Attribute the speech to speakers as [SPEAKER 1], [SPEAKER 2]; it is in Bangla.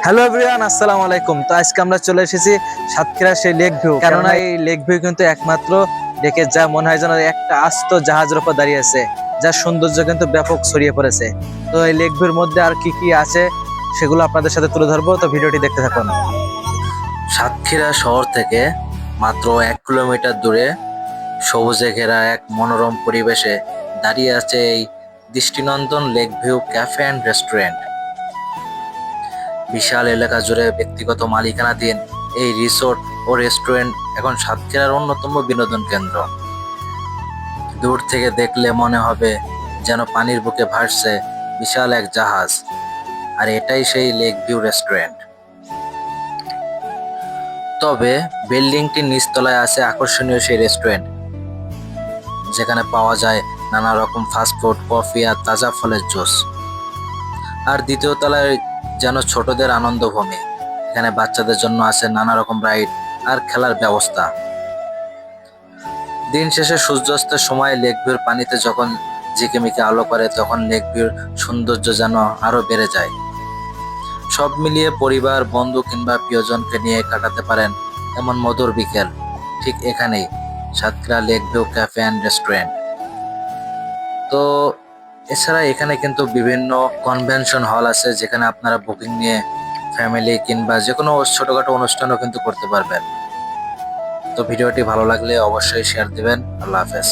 [SPEAKER 1] হ্যালো এভরিওয়ান, আসসালামু আলাইকুম। তো আজকে আমরা চলে এসেছি সাতক্ষীরা সেই লেক ভিউ। কেননা এই লেক ভিউ কিন্তু একমাত্র দেখে যা মনে হয় যেন একটা আস্ত জাহাজের উপর দাঁড়িয়ে আছে, যার সৌন্দর্য কিন্তু ব্যাপক ছড়িয়ে পড়েছে। তো এই লেক ভিউর মধ্যে আর কি কি আছে সেগুলো আপনাদের সাথে তুলে ধরবো, তো ভিডিওটি দেখতে থাকুন। সাতক্ষীরা শহর থেকে মাত্র 1 কিলোমিটার দূরে সবুজে ঘেরা এক মনোরম পরিবেশে দাঁড়িয়ে আছে এই দৃষ্টিনন্দন lake view cafe and restaurant. বিশাল এলাকা জুড়ে ব্যক্তিগত মালিকানাধীন এই রিসোর্ট ও রেস্টুরেন্ট এখন সাতক্ষীরার অন্যতম বিনোদন কেন্দ্র। দূর থেকে দেখলে মনে হবে যেন পানির বুকে ভাসছে বিশাল এক জাহাজ, আর এটাই সেই লেক ভিউ রেস্টুরেন্ট। তবে বিল্ডিংটির নিচতলায় আছে আকর্ষণীয় সেই রেস্টুরেন্ট, যেখানে পাওয়া যায় নানা রকম ফাস্টফুড, কফি আর তাজা ফলের জুস। আর দ্বিতীয় তলায় যেন ছোটদের আনন্দভূমি, এখানে বাচ্চাদের জন্য আছে নানা রকম রাইড আর খেলার ব্যবস্থা। দিন শেষে সূর্যাস্তের সময় লেক ভিউর পানিতে যখন ঝিকিমিকি আলো করে, তখন লেক ভিউর সৌন্দর্য যেন আরো বেড়ে যায়। সব মিলিয়ে পরিবার, বন্ধু কিংবা প্রিয়জনকে নিয়ে কাটাতে পারেন এমন মধুর বিকেল ঠিক এখানেই, Satkhira lake view cafe and restaurant. তো এছাড়া এখানে কিন্তু বিভিন্ন কনভেনশন হল আছে, যেখানে আপনারা বুকিং নিয়ে ফ্যামিলি কিংবা যে কোনো ছোটখাটো অনুষ্ঠানও কিন্তু করতে পারবেন। তো ভিডিওটি ভালো লাগলে অবশ্যই শেয়ার দিবেন। আল্লাহ হাফেজ।